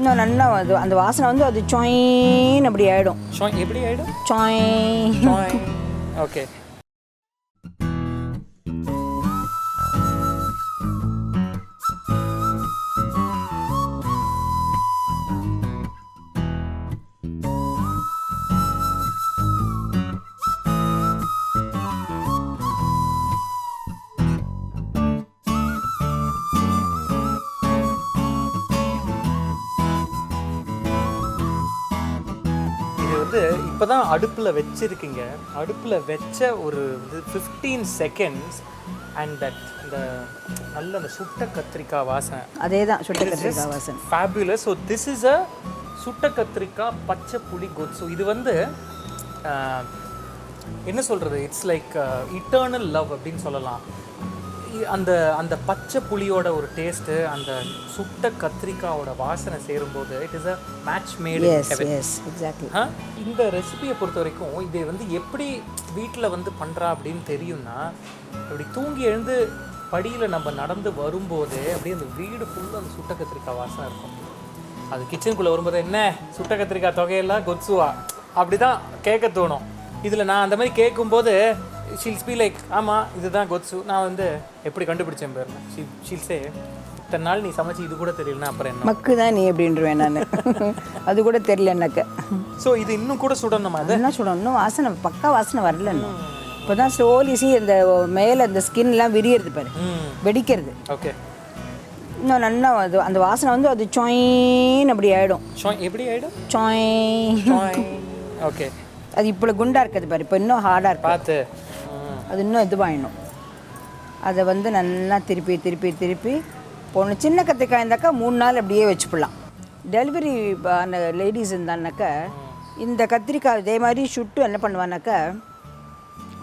இன்னும் நல்லா அந்த வாசனை வந்து அது சாயின்னு அப்படி ஆகிடும். எப்படி ஆகிடும்? சாய். ஓகே. இப்போ தான் அடுப்பில் வச்சுருக்கீங்க. அடுப்பில் வச்ச ஒரு 15 செகண்ட்ஸ் அண்ட் தட் இந்த நல்ல அந்த சுட்ட கத்திரிக்காய் வாசனை. அதே தான் சுட்ட கத்திரிக்காய் வாசனை. Fabulous. So this is a சுட்ட கத்திரிக்காய் பச்சை புளி கொத்சு. இது வந்து என்ன சொல்கிறது, இட்ஸ் லைக் இட்டர்னல் லவ் அப்படின்னு சொல்லலாம். அந்த அந்த பச்சை புளியோட ஒரு டேஸ்ட்டு, அந்த சுட்ட கத்திரிக்காயோட வாசனை சேரும்போது it is a match mat. Exactly. இந்த ரெசிபியை பொறுத்த வரைக்கும் இதை வந்து எப்படி வீட்டில் வந்து பண்ணுறா அப்படின்னு தெரியும்னா, அப்படி தூங்கி எழுந்து படியில் நம்ம நடந்து வரும்போது அப்படியே அந்த வீடு ஃபுல்லாக அந்த சுட்ட கத்திரிக்காய் வாசனை இருக்கும். அது கிச்சனுக்குள்ளே வரும்போது என்ன சுட்ட கத்திரிக்காய் தொகையெல்லாம் கொத்சுவா அப்படி தான் கேட்க தோணும். இதில் நான் அந்த மாதிரி கேட்கும்போது ஷீல்ஸ் பி லைக் ஆமாம் இதுதான் கொத்சு. நான் வந்து எப்படி கண்டுபிடிச்சேன் பேர் ஷீல்ஸே இத்தனை நாள் நீ சமைச்சு இது கூட தெரியலன்னா அப்புறம் என்ன மக்கு தான் நீ அப்படின்றவேன் நான். அது கூட தெரியல எனக்கு. ஸோ இது இன்னும் கூட சுடணுமா? அது என்ன சுடணும்? இன்னும் வாசனை பக்கா வாசனை வரல. இப்போ தான் ஸ்லோலிசி இந்த மேலே இந்த ஸ்கின்லாம் விரியறது பாரு, வெடிக்கிறது. ஓகே. இன்னும் நல்லா அந்த வாசனை வந்து அது சாயின்னு அப்படி ஆகிடும். எப்படி ஆகிடும்? சாய். ஓகே. அது இப்போ குண்டாக இருக்குது பாரு, இப்போ இன்னும் ஹார்டாக இருக்கு. பார்த்து அது இன்னும் இதுவாகிடும். அதை வந்து நல்லா திருப்பி திருப்பி திருப்பி போகணும். சின்ன கத்திரிக்காய் இருந்தாக்கா 3 நாள் அப்படியே வச்சுப்பிடலாம். டெலிவரி ஆன லேடிஸ் இருந்தான்னாக்கா இந்த கத்திரிக்காய் இதே மாதிரி சுட்டு என்ன பண்ணுவானாக்கா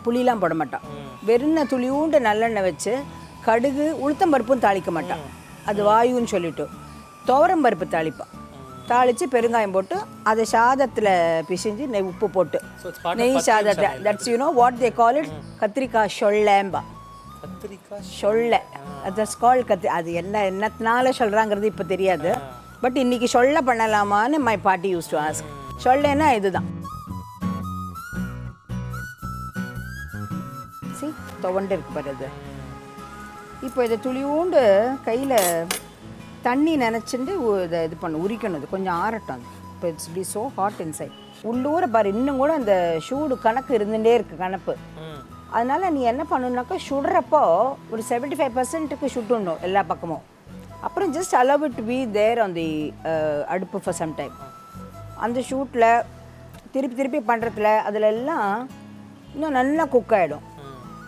புளியெலாம் போட மாட்டான். வெறும் துளியூண்டு நல்லெண்ணெய் வச்சு கடுகு உளுத்தம்பருப்பும் தாளிக்க மாட்டான். அது வாயுன்னு சொல்லிவிட்டு துவரம்பருப்பு தாளிப்பான். தாளித்து பெருங்காயம் போட்டு அதை சாதத்தில் பிசைஞ்சு உப்பு போட்டு நெய் சாதத்தில். That's you know what they call it, கத்திரிக்காய் சொள்ளேம்பா. சொல்ல தட்ஸ் கால் அது என்னத்தினால சொல்கிறாங்கிறது இப்போ தெரியாது. பட் இன்றைக்கி சொல்ல பண்ணலாமான்னு மை பாட்டி யூஸ் டு ஆஸ்க். சொல்லேன்னா இதுதான். துவண்டு இருக்கு பாரு அது. இப்போ இதை துளியூண்டு கையில் தண்ணி நினச்சிட்டு இதை இது பண்ண உரிக்கணும். இது கொஞ்சம் ஆறட்டும். இப்போ it's be so hot inside. உள்ளூர பாரு இன்னும் கூட அந்த சூடு கணக்கு இருந்துகிட்டே இருக்குது கணப்பு. அதனால் நீ என்ன பண்ணணுன்னாக்கா சுடுறப்போ ஒரு 75% சுட்டுடணும் எல்லா பக்கமும். அப்புறம் just allow it to be there on the அடுப்பு ஃபார் சம் டைம். அந்த ஷூட்டில் திருப்பி திருப்பி பண்ணுறதுல அதில் எல்லாம் இன்னும் நல்லா குக் ஆகிடும்.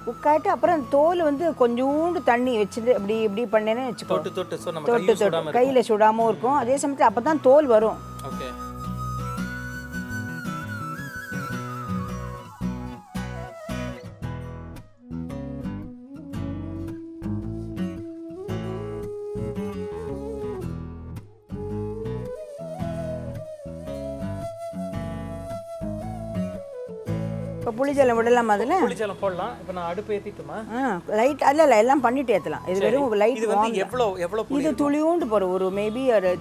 குக் ஆகிட்டு அப்புறம் தோல் வந்து கொஞ்சோண்டு தண்ணி வச்சுட்டு இப்படி இப்படி பண்ணேன்னு வச்சுக்கோ. தொட்டு கையில் சுடாமல் இருக்கும். அதே சமயத்தில் அப்போ தான் தோல் வரும். இப்போ புளிஜலம் விடலாம். அதில் புளிஜலம் போடலாம். இப்போ நான் அடுப்பு ஏற்றிட்டுமா? லைட் இல்லை எல்லாம் பண்ணிட்டு ஏற்றலாம். இது வெறும் லைட். எவ்வளோ இது துளியூண்டு போகிறோம். ஒரு மேபி ஒரு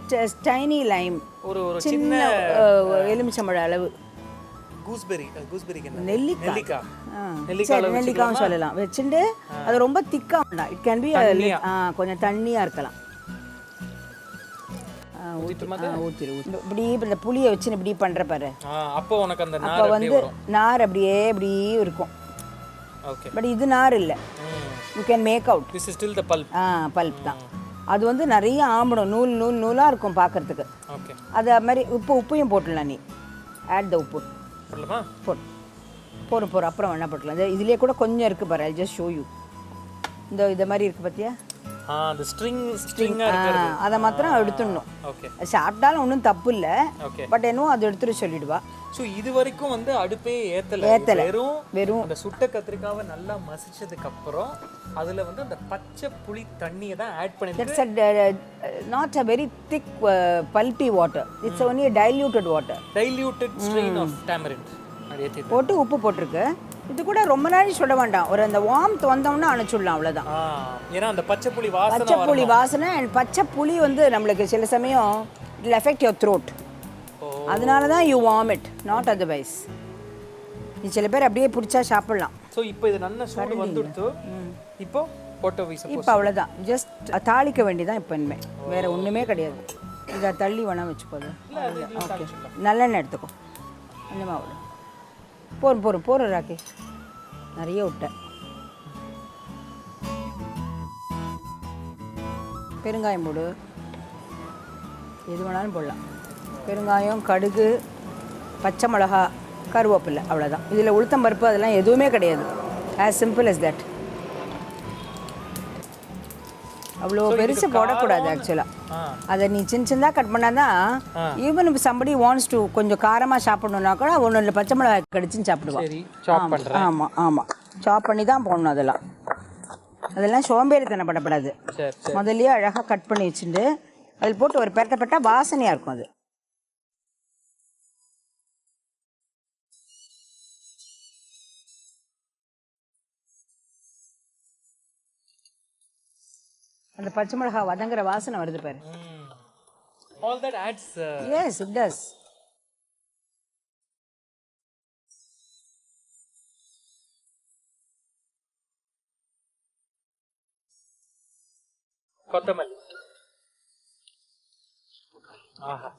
டைனி லைம், ஒரு சின்ன எலுமிச்சம்பழ அளவு. நெல்லிக்காயும் சொல்லலாம். வச்சுட்டு அது ரொம்ப திக்காக வேண்டாம். இட் கேன் பி கொஞ்சம் தண்ணியாக இருக்கலாம். இப்படி இந்த புளியை வச்சு இப்படி பண்ற பாரு, அப்போ உனக்கு அந்த அப்போ வந்து நார் அப்படியே இப்படி இருக்கும். பட் இது நார் இல்லை. You can make out this is still the pulp. Pulp தான். அது வந்து நிறைய ஆம்படும், நூல் நூல் நூலாக இருக்கும் பார்க்கறதுக்கு. அது மாதிரி உப்பையும் போட்டுடலாம். நீ ஆட் த உப்பு போடும் அப்புறம் என்ன போட்டுடலாம். இதுலேயே கூட கொஞ்சம் இருக்குது பாரு. I just show you. இதை மாதிரி இருக்குது பார்த்தியா, அந்த ஸ்ட்ரிங்கா இருக்குது. அதை மாத்திரம் எடுத்துடணும். சாப்பிட்டாலும் ஒன்றும் தப்பு இல்லை. பட் என்னவோ அதை எடுத்துட்டு சொல்லிடுவா. ஸோ இது வரைக்கும் வந்து அடுப்பே ஏத்தல. வெறும் அந்த சுட்ட கத்திரிக்காவை நல்லா மசிச்சதுக்கு அப்புறம் அதுல வந்து அந்த பச்சை புளி தண்ணியை தான் ஆட் பண்ணிருக்கேன். That's not a very thick pulpy water. It's only a diluted water. Diluted strain of tamarind. போட்டு உப்பு போட்டிருக்கு. இது கூட ரொம்ப நாள் சுட வேண்டாம். ஒரு அந்த வார்ம்த் வந்தோம்னா அணைச்சுடலாம், அவ்வளோதான். ஏன்னா அந்த பச்சை புளி வாசனை அண்ட் பச்சை புளி வந்து நம்மளுக்கு சில சமயம் will affect your throat. அதனால தான் you vomit, not otherwise. நீ சில பேர் அப்படியே பிடிச்சா சாப்பிடலாம். ஸோ இப்போ இது நல்ல சூடு வந்துடுத்து. இப்போ போட்டோ வீச இப்போ அவ்வளோதான், ஜஸ்ட் தாளிக்க வேண்டியதான் இப்போ இனிமே, வேற ஒன்றுமே கிடையாது. இதை தள்ளி வேணால் வச்சுக்கோது. ஓகே, நல்லெண்ணெய் எடுத்துக்கோ கொஞ்சமாக அவ்வளோ. போரும் ராகேஷ், நிறைய விட்டேன். பெருங்காயம் போடு, எது வேணாலும் போடலாம். பெருங்காயம், கடுகு, பச்சை மிளகா, கருவேப்பில்லை, அவ்வளோதான். இதில் உளுத்தம் பருப்பு அதெல்லாம் எதுவுமே கிடையாது. as simple as that. அவ்வளோ பெருசு போடக்கூடாது ஆக்சுவலாக. அதை நீ சின்னதாக கட் பண்ணாதான் even if somebody wants to கொஞ்சம் காரமாக சாப்பிடணுன்னா கூட ஒன்று இல்லை பச்சை மிளகாய் கடிச்சுன்னு சாப்பிடுவான். ஆமாம் சாப் பண்ணி தான் போடணும். அதெல்லாம் சோம்பேறித்தனம் படப்படாது. முதல்லயே அழகாக கட் பண்ணி வச்சுட்டு அதில் போட்டு ஒரு பெட்டப்பட்டா வாசனையாக இருக்கும். அது அந்த பச்சை மிளகாய் வதங்குற வாசனை வருது பாரு. All that adds yes, it does. கொத்தமல்லி. ஆஹா,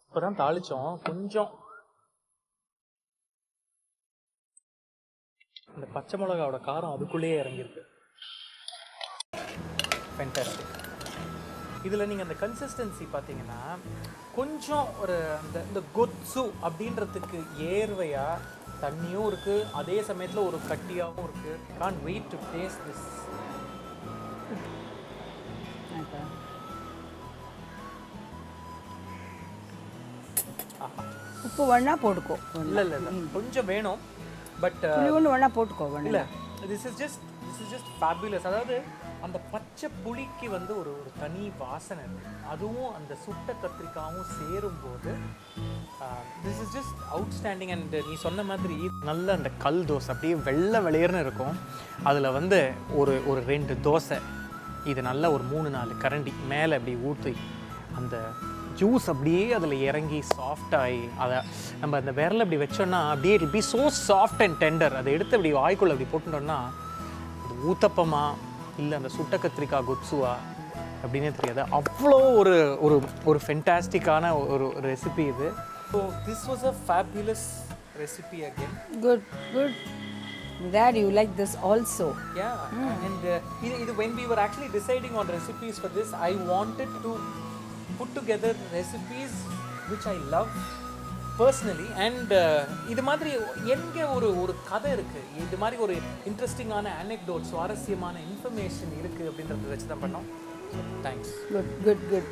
இப்போதான் தாளிச்சோம். கொஞ்சம் இந்த பச்சை மிளகாவோட காரம் அதுக்குள்ளேயே இறங்கியிருக்கு. ஃபேண்டாஸ்டிக். இதில் நீங்கள் அந்த கன்சிஸ்டன்சி பார்த்தீங்கன்னா கொஞ்சம் ஒரு இந்த கொத்சு அப்படின்றதுக்கு ஏர்வையாக தண்ணியும் இருக்குது, அதே சமயத்தில் ஒரு கட்டியாகவும் இருக்குது. Can't wait to taste this. உப்பு வேணா போட்டுக்கோ. இல்லை கொஞ்சம் வேணும், பட் ஒன்று வேணா போட்டுக்கோ. இல்லை, திஸ் இஸ் ஜஸ்ட் ஃபேபுலஸ். அதாவது அந்த பச்சை புளிக்கு வந்து ஒரு தனி வாசனை இருக்குது. அதுவும் அந்த சுட்ட கத்திரிக்காயும் சேரும்போது this is just outstanding. And நீ சொன்ன மாதிரி நல்ல அந்த கல் தோசை அப்படியே வெள்ளை வெளியர்னு இருக்கும். அதில் வந்து ஒரு 2 தோசை இது நல்லா ஒரு 3-4 கரண்டி மேலே அப்படி ஊற்றி அந்த ஜூஸ் அப்படியே அதில் இறங்கி சாஃப்டாகி அதை நம்ம அந்த விரல் அப்படி வச்சோன்னா அப்படியே it be so soft and tender. அதை எடுத்து அப்படி வாய்க்குள்ள அப்படி போட்டுட்டோன்னா அது ஊத்தப்பமா இல்லை அந்த சுட்ட கத்திரிக்காய் கொத்சுவா அப்படின்னே தெரியாது. அவ்வளோ ஒரு ஃபென்டாஸ்டிக்கான ஒரு ரெசிபி இது. So this was a fabulous recipe again. Good. Glad you like this also. Yeah. And when we were actually deciding on recipes for this, I wanted to put together recipes which I love personally. And இது மாதிரி எங்கே ஒரு கதை இருக்குது, இது மாதிரி ஒரு இன்ட்ரெஸ்டிங்கான anecdote, சுவாரஸ்யமான இன்ஃபர்மேஷன் இருக்குது அப்படின்றத வச்சு தான் பண்ணோம். தேங்க்ஸ். Good.